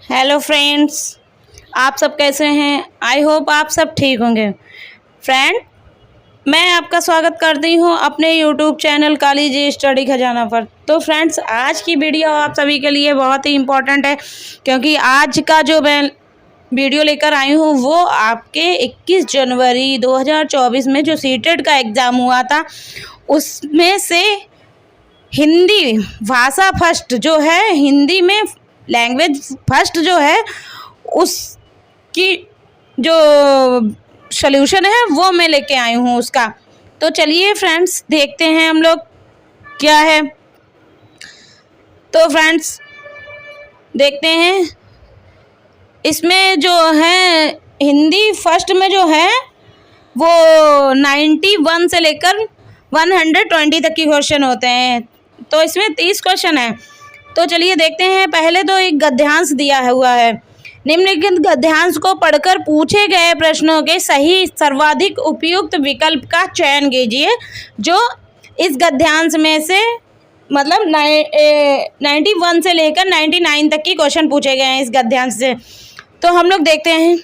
Hello friends, आप सब कैसे हैं। आई होप आप सब ठीक होंगे। फ्रेंड, मैं आपका स्वागत करती हूं अपने YouTube channel Kali ji study खजाना पर। तो फ्रेंड्स, आज की वीडियो आप सभी के लिए बहुत ही इम्पोर्टेंट है, क्योंकि आज का जो मैं वीडियो लेकर आई हूं वो आपके 21 जनवरी 2024 में जो सीटेट का एग्ज़ाम हुआ था उसमें से हिंदी भाषा फर्स्ट जो है, हिंदी में लैंग्वेज फर्स्ट जो है, उसकी जो सॉल्यूशन है वो मैं लेके आई हूँ उसका। तो चलिए फ्रेंड्स, देखते हैं हम लोग क्या है। तो फ्रेंड्स देखते हैं, इसमें जो है हिंदी फर्स्ट में जो है वो 91 से लेकर 120 तक की क्वेश्चन होते हैं। तो इसमें 30 क्वेश्चन है। तो चलिए देखते हैं। पहले तो एक गद्यांश दिया हुआ है। निम्नलिखित गद्यांश को पढ़कर पूछे गए प्रश्नों के सही सर्वाधिक उपयुक्त विकल्प का चयन कीजिए। जो इस गद्यांश में से मतलब 91 से लेकर 99 तक की क्वेश्चन पूछे गए हैं इस गद्यांश से। तो हम लोग देखते हैं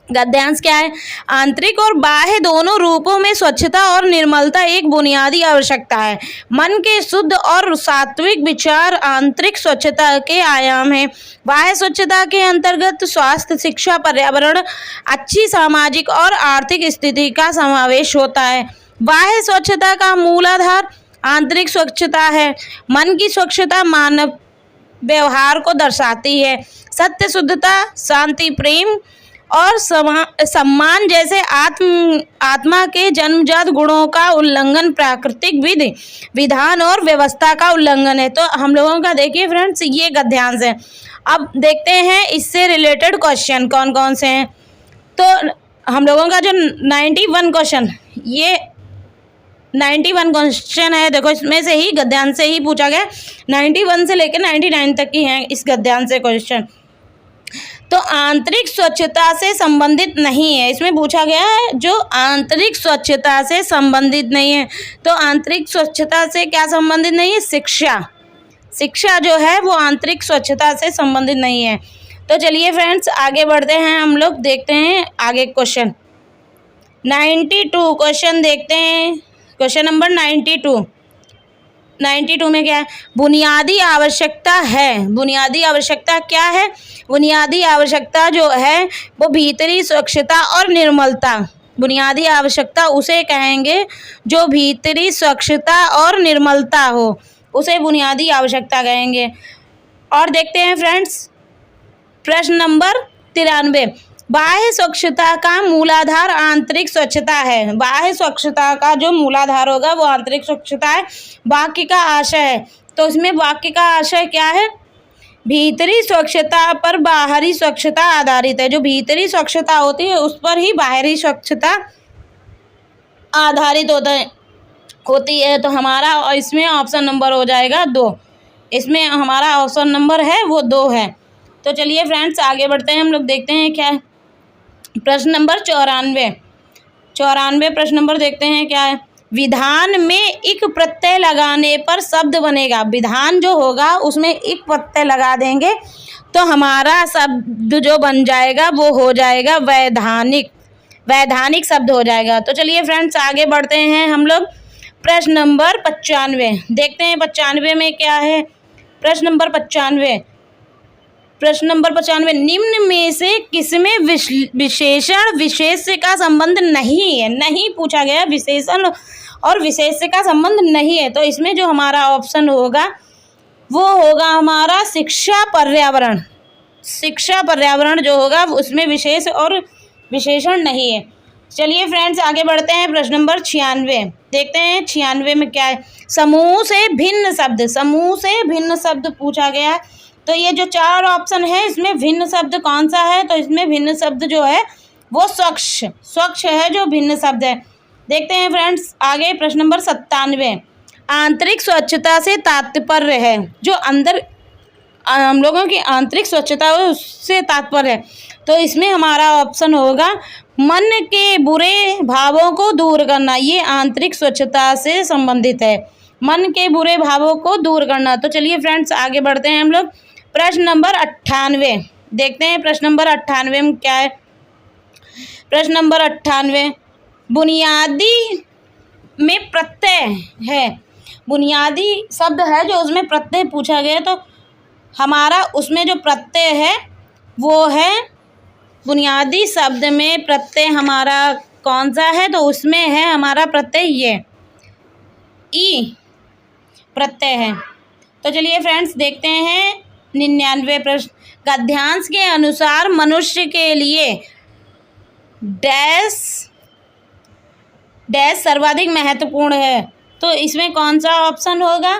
गद्यांश क्या है। आंतरिक और बाह्य दोनों रूपों में स्वच्छता और निर्मलता एक बुनियादी आवश्यकता है। मन के शुद्ध और सात्विक विचार आंतरिक स्वच्छता के आयाम हैं। बाह्य स्वच्छता के अंतर्गत स्वास्थ्य, शिक्षा, पर्यावरण, अच्छी सामाजिक और आर्थिक स्थिति का समावेश होता है। बाह्य स्वच्छता का मूलाधार आंतरिक स्वच्छता है। मन की स्वच्छता मानव व्यवहार को दर्शाती है। सत्य, शुद्धता, शांति, प्रेम और सम्मान जैसे आत्मा के जन्मजात गुणों का उल्लंघन प्राकृतिक विधि विधान और व्यवस्था का उल्लंघन है। तो हम लोगों का देखिए फ्रेंड्स, ये गद्यांश है। अब देखते हैं इससे रिलेटेड क्वेश्चन कौन कौन से हैं। तो हम लोगों का जो 91 क्वेश्चन, ये 91 क्वेश्चन है। देखो, इसमें से ही गद्यांश से ही पूछा गया। 91 से लेकर 99 तक की हैं इस गद्यांश से क्वेश्चन। तो आंतरिक स्वच्छता से संबंधित नहीं है, इसमें पूछा गया है जो आंतरिक स्वच्छता से संबंधित नहीं है। तो आंतरिक स्वच्छता से क्या संबंधित नहीं है? शिक्षा जो है वो आंतरिक स्वच्छता से संबंधित नहीं है। तो चलिए फ्रेंड्स, आगे बढ़ते हैं। हम लोग देखते हैं आगे क्वेश्चन 92 क्वेश्चन देखते हैं। क्वेश्चन नंबर 92 में क्या है? बुनियादी आवश्यकता है। बुनियादी आवश्यकता क्या है? बुनियादी आवश्यकता जो है वो भीतरी स्वच्छता और निर्मलता। बुनियादी आवश्यकता उसे कहेंगे जो भीतरी स्वच्छता और निर्मलता हो, उसे बुनियादी आवश्यकता कहेंगे। और देखते हैं फ्रेंड्स प्रश्न नंबर 93। बाह्य स्वच्छता का मूलाधार आंतरिक स्वच्छता है। बाह्य स्वच्छता का जो मूलाधार होगा वो आंतरिक स्वच्छता है। वाक्य का आशय है, तो इसमें वाक्य का आशय क्या है? भीतरी स्वच्छता पर बाहरी स्वच्छता आधारित है। जो भीतरी स्वच्छता होती है उस पर ही बाहरी स्वच्छता आधारित होती है। तो हमारा इसमें ऑप्शन नंबर हो जाएगा 2। इसमें हमारा ऑप्शन नंबर है वो 2 है। तो चलिए फ्रेंड्स, आगे बढ़ते हैं। हम लोग देखते हैं क्या है। प्रश्न नंबर 94 प्रश्न नंबर देखते हैं क्या है। विधान में इक प्रत्यय लगाने पर शब्द बनेगा। विधान जो होगा उसमें इक प्रत्यय लगा देंगे तो हमारा शब्द जो बन जाएगा वो हो जाएगा वैधानिक शब्द हो जाएगा। तो चलिए फ्रेंड्स, आगे बढ़ते हैं हम लोग। प्रश्न नंबर 95 देखते हैं। 95 में क्या है? प्रश्न नंबर 95 निम्न में से किसमें विशेषण विशेष का संबंध नहीं है? नहीं पूछा गया, विशेषण और विशेष का संबंध नहीं है। तो इसमें जो हमारा ऑप्शन होगा वो होगा हमारा शिक्षा पर्यावरण जो होगा उसमें विशेष और विशेषण नहीं है। चलिए फ्रेंड्स, आगे बढ़ते हैं। प्रश्न नंबर 96 देखते हैं। 96 में क्या है? समूह से भिन्न शब्द पूछा गया। तो ये जो 4 ऑप्शन है इसमें भिन्न शब्द कौन सा है? तो इसमें भिन्न शब्द जो है वो स्वच्छ है, जो भिन्न शब्द है। देखते हैं फ्रेंड्स आगे। प्रश्न नंबर 97 आंतरिक स्वच्छता से तात्पर्य है। जो अंदर हम लोगों की आंतरिक स्वच्छता है उससे तात्पर्य है। तो इसमें हमारा ऑप्शन होगा मन के बुरे भावों को दूर करना। ये आंतरिक स्वच्छता से संबंधित है, मन के बुरे भावों को दूर करना। तो चलिए फ्रेंड्स, आगे बढ़ते हैं हम लोग। प्रश्न नंबर 98 देखते हैं। प्रश्न नंबर 98 में क्या है? प्रश्न नंबर 98 बुनियादी में प्रत्यय है, बुनियादी शब्द है जो उसमें प्रत्यय पूछा गया, तो हमारा उसमें जो प्रत्यय है वो है, बुनियादी शब्द में प्रत्यय हमारा कौन सा है? तो उसमें है हमारा प्रत्यय ये ई प्रत्यय है। तो चलिए फ्रेंड्स देखते हैं 99 प्रश्न। गद्यांश के अनुसार मनुष्य के लिए डैश डैश सर्वाधिक महत्वपूर्ण है, तो इसमें कौन सा ऑप्शन होगा?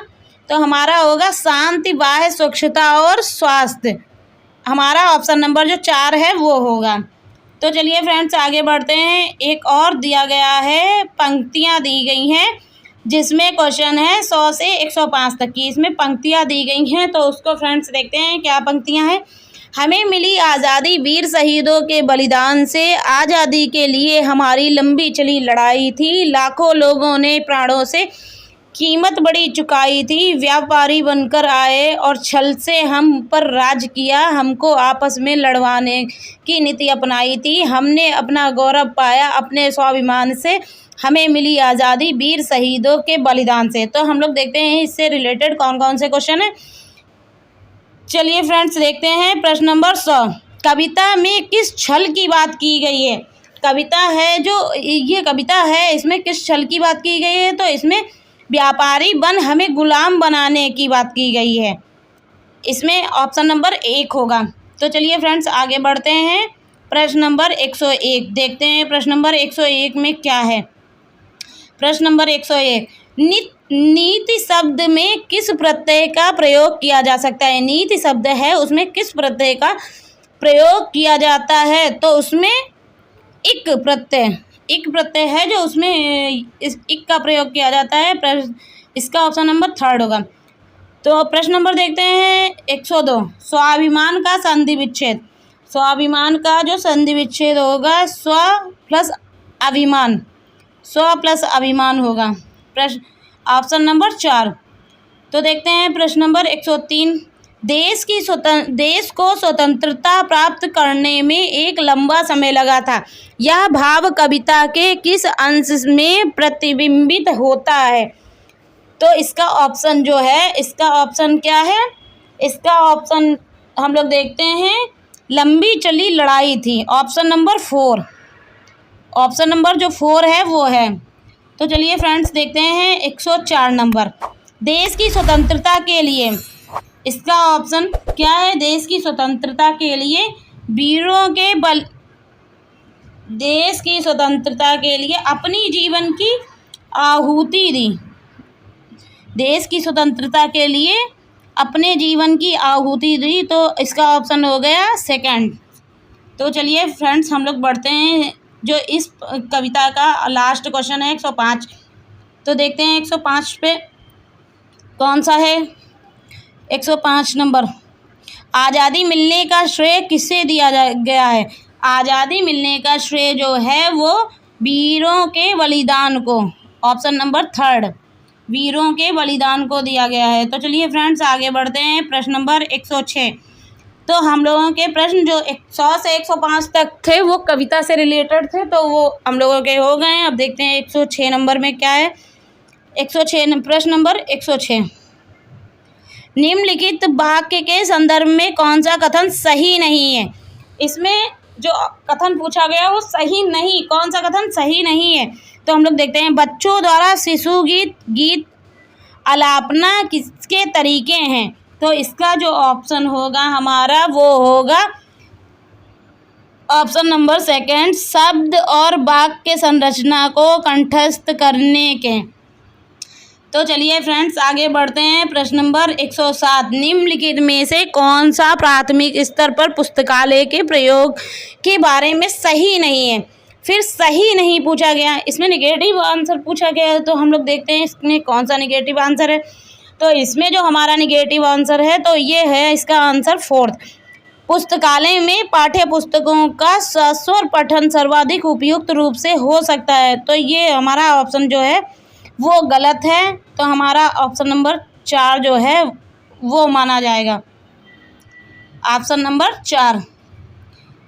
तो हमारा होगा शांति, बाह्य स्वच्छता और स्वास्थ्य। हमारा ऑप्शन नंबर जो 4 है वो होगा। तो चलिए फ्रेंड्स आगे बढ़ते हैं। एक और दिया गया है, पंक्तियाँ दी गई हैं जिसमें क्वेश्चन है 100 से 105 तक की, इसमें पंक्तियाँ दी गई हैं, तो उसको फ्रेंड्स देखते हैं क्या पंक्तियाँ हैं। हमें मिली आज़ादी वीर शहीदों के बलिदान से, आज़ादी के लिए हमारी लंबी चली लड़ाई थी, लाखों लोगों ने प्राणों से कीमत बड़ी चुकाई थी, व्यापारी बनकर आए और छल से हम पर राज किया, हमको आपस में लड़वाने की नीति अपनाई थी, हमने अपना गौरव पाया अपने स्वाभिमान से, हमें मिली आज़ादी वीर शहीदों के बलिदान से। तो हम लोग देखते हैं इससे रिलेटेड कौन कौन से क्वेश्चन है। चलिए फ्रेंड्स देखते हैं प्रश्न नंबर 100। कविता में किस छल की बात की गई है? कविता है जो ये कविता है, इसमें किस छल की बात की गई है? तो इसमें व्यापारी बन हमें गुलाम बनाने की बात की गई है, इसमें ऑप्शन नंबर 1 होगा। तो चलिए फ्रेंड्स आगे बढ़ते हैं। प्रश्न नंबर 101 देखते हैं। प्रश्न नंबर 101 में क्या है? प्रश्न नंबर 101 नीति शब्द में किस प्रत्यय का प्रयोग किया जा सकता है? नीति शब्द है उसमें किस प्रत्यय का प्रयोग किया जाता है? तो उसमें इक प्रत्यय है जो उसमें इस इक का प्रयोग किया जाता है। इसका ऑप्शन नंबर 3 होगा। तो प्रश्न नंबर देखते हैं 102 स्वाभिमान का संधि विच्छेद। स्वाभिमान का जो संधि विच्छेद होगा स्व प्लस अभिमान होगा। प्रश्न ऑप्शन नंबर 4। तो देखते हैं प्रश्न नंबर 103 देश को स्वतंत्रता प्राप्त करने में एक लंबा समय लगा था, यह भाव कविता के किस अंश में प्रतिबिंबित होता है? तो इसका ऑप्शन जो है, इसका ऑप्शन क्या है? इसका ऑप्शन हम लोग देखते हैं लंबी चली लड़ाई थी, ऑप्शन नंबर 4। ऑप्शन नंबर जो 4 है वो है। तो चलिए फ्रेंड्स देखते हैं 104 नंबर देश की स्वतंत्रता के लिए, इसका ऑप्शन क्या है? देश की स्वतंत्रता के लिए वीरों के देश की स्वतंत्रता के लिए अपनी जीवन की आहुति दी। देश की स्वतंत्रता के लिए अपने जीवन की आहुति दी, तो इसका ऑप्शन हो गया 2। तो चलिए फ्रेंड्स हम लोग बढ़ते हैं। जो इस कविता का लास्ट क्वेश्चन है 105। तो देखते हैं 105 पे कौन सा है? 105 नंबर आज़ादी मिलने का श्रेय किसे दिया गया है? आज़ादी मिलने का श्रेय जो है वो वीरों के बलिदान को, ऑप्शन नंबर 3 वीरों के बलिदान को दिया गया है। तो चलिए फ्रेंड्स आगे बढ़ते हैं। प्रश्न नंबर 106। तो हम लोगों के प्रश्न जो 100 से 105 तक थे वो कविता से रिलेटेड थे, तो वो हम लोगों के हो गए। अब देखते हैं 106 नंबर में क्या है। 106 प्रश्न नंबर 106 निम्नलिखित वाक्य के संदर्भ में कौन सा कथन सही नहीं है? इसमें जो कथन पूछा गया वो सही नहीं, कौन सा कथन सही नहीं है? तो हम लोग देखते हैं बच्चों द्वारा शिशु गीत आलापना किसके तरीके हैं? तो इसका जो ऑप्शन होगा हमारा वो होगा ऑप्शन नंबर 2 शब्द और वाक्य संरचना को कंठस्थ करने के। तो चलिए फ्रेंड्स आगे बढ़ते हैं। प्रश्न नंबर 107 निम्नलिखित में से कौन सा प्राथमिक स्तर पर पुस्तकालय के प्रयोग के बारे में सही नहीं है? फिर सही नहीं पूछा गया, इसमें निगेटिव आंसर पूछा गया है। तो हम लोग देखते हैं इसमें कौन सा निगेटिव आंसर है। तो इसमें जो हमारा निगेटिव आंसर है तो ये है इसका आंसर 4। पुस्तकालय में पाठ्य पुस्तकों का सस्वर पठन सर्वाधिक उपयुक्त रूप से हो सकता है, तो ये हमारा ऑप्शन जो है वो गलत है। तो हमारा ऑप्शन नंबर 4 जो है वो माना जाएगा। Option number 4।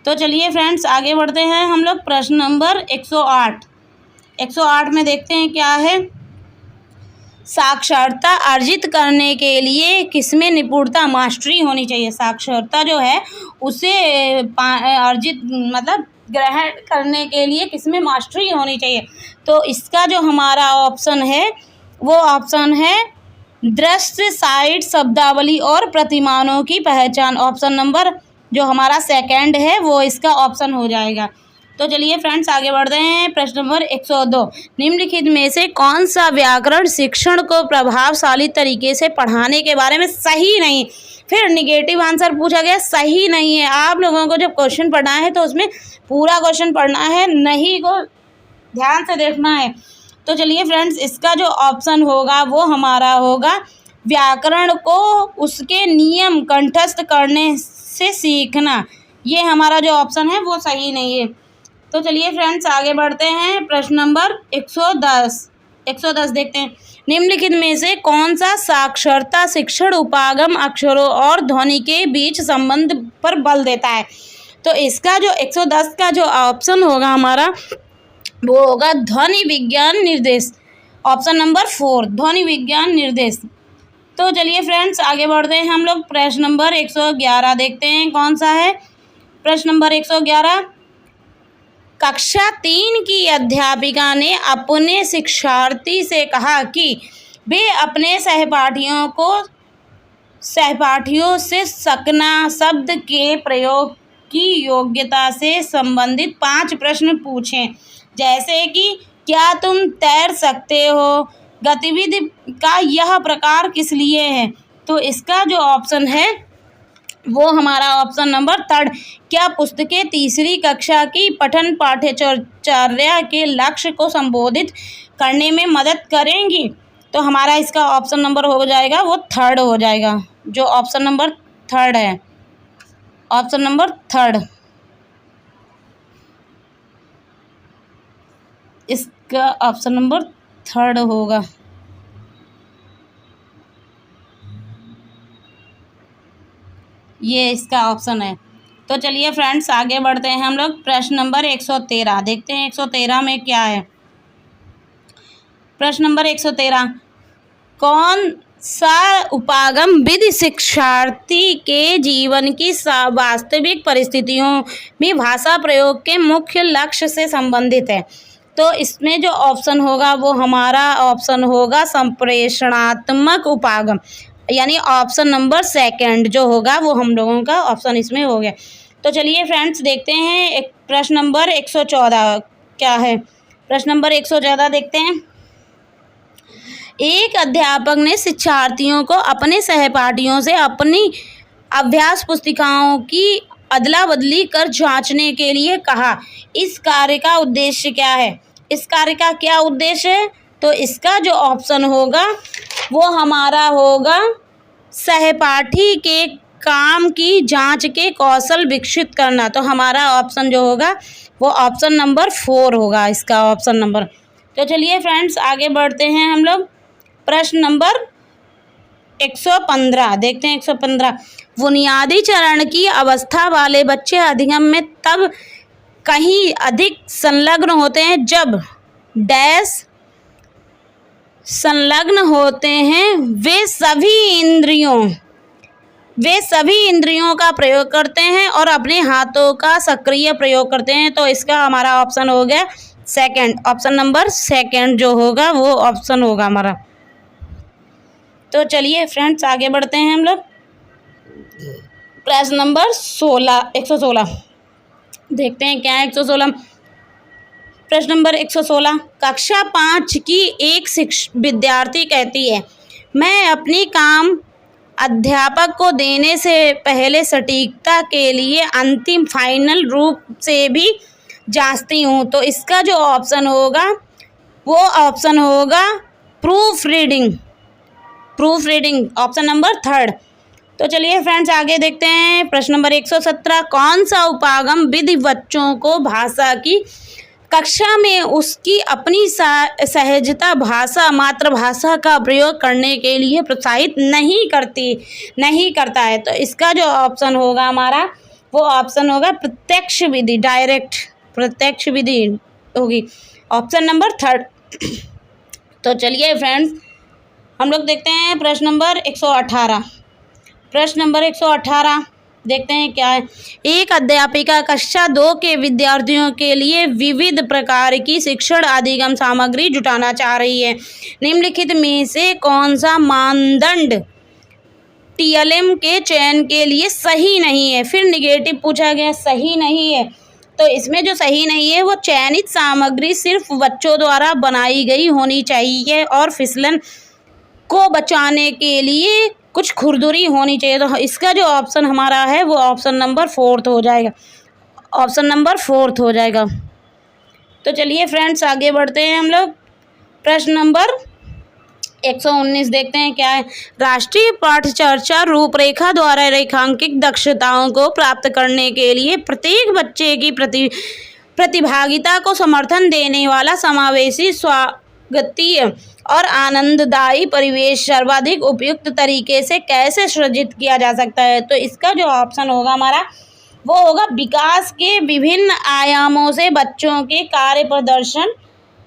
तो चलिए फ्रेंड्स आगे बढ़ते हैं हम लोग प्रश्न नंबर 108। 108 में देखते हैं क्या है। साक्षरता अर्जित करने के लिए किसमें निपुणता मास्टरी होनी चाहिए। साक्षरता जो है उसे अर्जित मतलब ग्रहण करने के लिए किसमें मास्टरी होनी चाहिए। तो इसका जो हमारा ऑप्शन है वो ऑप्शन है दृश्य, साइट, शब्दावली और प्रतिमानों की पहचान। ऑप्शन नंबर जो हमारा सेकंड है वो इसका ऑप्शन हो जाएगा। तो चलिए फ्रेंड्स आगे बढ़ते हैं प्रश्न नंबर 102। निम्नलिखित में से कौन सा व्याकरण शिक्षण को प्रभावशाली तरीके से पढ़ाने के बारे में सही नहीं। फिर निगेटिव आंसर पूछा गया, सही नहीं है। आप लोगों को जब क्वेश्चन पढ़ना है तो उसमें पूरा क्वेश्चन पढ़ना है, नहीं को ध्यान से देखना है। तो चलिए फ्रेंड्स इसका जो ऑप्शन होगा वो हमारा होगा व्याकरण को उसके नियम कंठस्थ करने से सीखना। ये हमारा जो ऑप्शन है वो सही नहीं है। तो चलिए फ्रेंड्स आगे बढ़ते हैं प्रश्न नंबर 110। 110 देखते हैं। निम्नलिखित में से कौन सा साक्षरता शिक्षण उपागम अक्षरों और ध्वनि के बीच संबंध पर बल देता है। तो इसका जो 110 का जो ऑप्शन होगा हमारा वो होगा ध्वनि विज्ञान निर्देश। ऑप्शन नंबर 4 ध्वनि विज्ञान निर्देश। तो चलिए फ्रेंड्स आगे बढ़ते हैं हम लोग प्रश्न नंबर 111 देखते हैं कौन सा है। प्रश्न नंबर 111। कक्षा 3 की अध्यापिका ने अपने शिक्षार्थी से कहा कि वे अपने सहपाठियों से सकना शब्द के प्रयोग की योग्यता से संबंधित 5 प्रश्न पूछें, जैसे कि क्या तुम तैर सकते हो, गतिविधि का यह प्रकार किस लिए है। तो इसका जो ऑप्शन है वो हमारा ऑप्शन नंबर 3 क्या पुस्तकें तीसरी कक्षा की पठन पाठ्यचर्या के लक्ष्य को संबोधित करने में मदद करेंगी। तो हमारा इसका ऑप्शन नंबर हो जाएगा वो 3 हो जाएगा, जो ऑप्शन नंबर 3 है। ऑप्शन नंबर 3 इसका ऑप्शन नंबर 3 होगा। ये इसका ऑप्शन है। तो चलिए फ्रेंड्स आगे बढ़ते हैं हम लोग प्रश्न नंबर 113 देखते हैं 113 में क्या है। प्रश्न नंबर 113। कौन सा उपागम विधि शिक्षार्थी के जीवन की वास्तविक परिस्थितियों में भाषा प्रयोग के मुख्य लक्ष्य से संबंधित है। तो इसमें जो ऑप्शन होगा वो हमारा ऑप्शन होगा संप्रेषणात्मक उपागम, यानी ऑप्शन नंबर 2 जो होगा वो हम लोगों का ऑप्शन इसमें हो गया। तो चलिए फ्रेंड्स देखते हैं एक प्रश्न नंबर 114 क्या है। प्रश्न नंबर 114 देखते हैं। एक अध्यापक ने शिक्षार्थियों को अपने सहपाठियों से अपनी अभ्यास पुस्तिकाओं की अदला बदली कर जांचने के लिए कहा। इस कार्य का उद्देश्य क्या है। इस कार्य का क्या उद्देश्य है। तो इसका जो ऑप्शन होगा वो हमारा होगा सहपाठी के काम की जांच के कौशल विकसित करना। तो हमारा ऑप्शन जो होगा वो ऑप्शन नंबर 4 होगा, इसका ऑप्शन नंबर। तो चलिए फ्रेंड्स आगे बढ़ते हैं हम लोग प्रश्न नंबर 115 देखते हैं। 115। बुनियादी चरण की अवस्था वाले बच्चे अधिगम में तब कहीं अधिक संलग्न होते हैं जब डैश संलग्न होते हैं वे सभी इंद्रियों का प्रयोग करते हैं और अपने हाथों का सक्रिय प्रयोग करते हैं। तो इसका हमारा ऑप्शन हो गया 2 ऑप्शन नंबर 2 जो होगा वो ऑप्शन होगा हमारा। तो चलिए फ्रेंड्स आगे बढ़ते हैं हम लोग प्रश्न नंबर 116 देखते हैं क्या है। 116 प्रश्न नंबर 116। कक्षा 5 की एक विद्यार्थी कहती है, मैं अपनी काम अध्यापक को देने से पहले सटीकता के लिए अंतिम फाइनल रूप से भी जांचती हूँ। तो इसका जो ऑप्शन होगा वो ऑप्शन होगा प्रूफ रीडिंग ऑप्शन नंबर 3। तो चलिए फ्रेंड्स आगे देखते हैं प्रश्न नंबर 117। कौन सा उपागम विधि बच्चों को भाषा की कक्षा में उसकी अपनी सहजता भाषा मातृभाषा का प्रयोग करने के लिए प्रोत्साहित नहीं करता है। तो इसका जो ऑप्शन होगा हमारा वो ऑप्शन होगा प्रत्यक्ष विधि, डायरेक्ट प्रत्यक्ष विधि होगी, ऑप्शन नंबर 3। तो चलिए फ्रेंड्स हम लोग देखते हैं प्रश्न नंबर 118। प्रश्न नंबर 118 देखते हैं क्या है। एक अध्यापिका कक्षा 2 के विद्यार्थियों के लिए विविध प्रकार की शिक्षण अधिगम सामग्री जुटाना चाह रही है। निम्नलिखित में से कौन सा मानदंड टीएलएम के चयन के लिए सही नहीं है? फिर निगेटिव पूछा गया, सही नहीं है। तो इसमें जो सही नहीं है वो चयनित सामग्री सिर्फ बच्चों द्वारा बनाई गई होनी चाहिए और फिसलन को बचाने के लिए कुछ खुरदुरी होनी चाहिए। तो इसका जो ऑप्शन हमारा है वो ऑप्शन नंबर 4 हो जाएगा, ऑप्शन नंबर 4 हो जाएगा। तो चलिए फ्रेंड्स आगे बढ़ते हैं हम लोग। प्रश्न नंबर 119 देखते हैं क्या है। राष्ट्रीय पाठचर्चा रूपरेखा द्वारा रेखांकित दक्षताओं को प्राप्त करने के लिए प्रत्येक बच्चे की प्रतिभागिता को समर्थन देने वाला समावेशी, स्वागतीय और आनंददायी परिवेश सर्वाधिक उपयुक्त तरीके से कैसे सृजित किया जा सकता है? तो इसका जो ऑप्शन होगा हमारा वो होगा विकास के विभिन्न आयामों से बच्चों के कार्य प्रदर्शन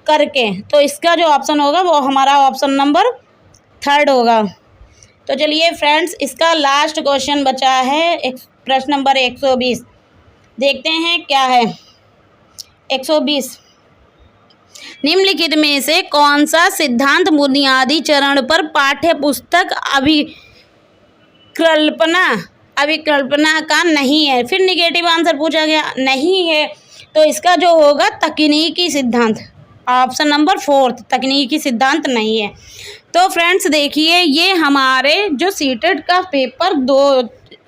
करके। तो इसका जो ऑप्शन होगा वो हमारा ऑप्शन नंबर 3 होगा। तो चलिए फ्रेंड्स इसका लास्ट क्वेश्चन बचा है प्रश्न नंबर 120 देखते हैं क्या है। 120 निम्नलिखित में से कौन सा सिद्धांत बुनियादी चरण पर पाठ्य पुस्तक अभिकल्पना का नहीं है? फिर निगेटिव आंसर पूछा गया, नहीं है। तो इसका जो होगा तकनीकी सिद्धांत, ऑप्शन नंबर 4 तकनीकी सिद्धांत नहीं है। तो फ्रेंड्स देखिए ये हमारे जो सीटेट का पेपर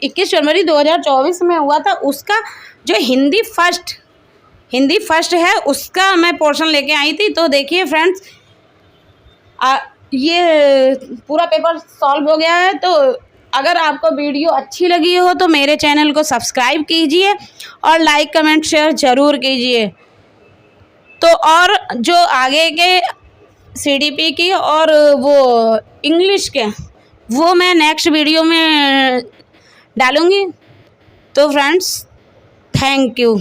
21 जनवरी 2024 में हुआ था उसका जो हिंदी फर्स्ट है उसका मैं पोर्शन लेके आई थी। तो देखिए फ्रेंड्स ये पूरा पेपर सॉल्व हो गया है। तो अगर आपको वीडियो अच्छी लगी हो तो मेरे चैनल को सब्सक्राइब कीजिए और लाइक कमेंट शेयर ज़रूर कीजिए। तो और जो आगे के सीडीपी की और वो इंग्लिश के वो मैं नेक्स्ट वीडियो में डालूँगी। तो फ्रेंड्स थैंक यू।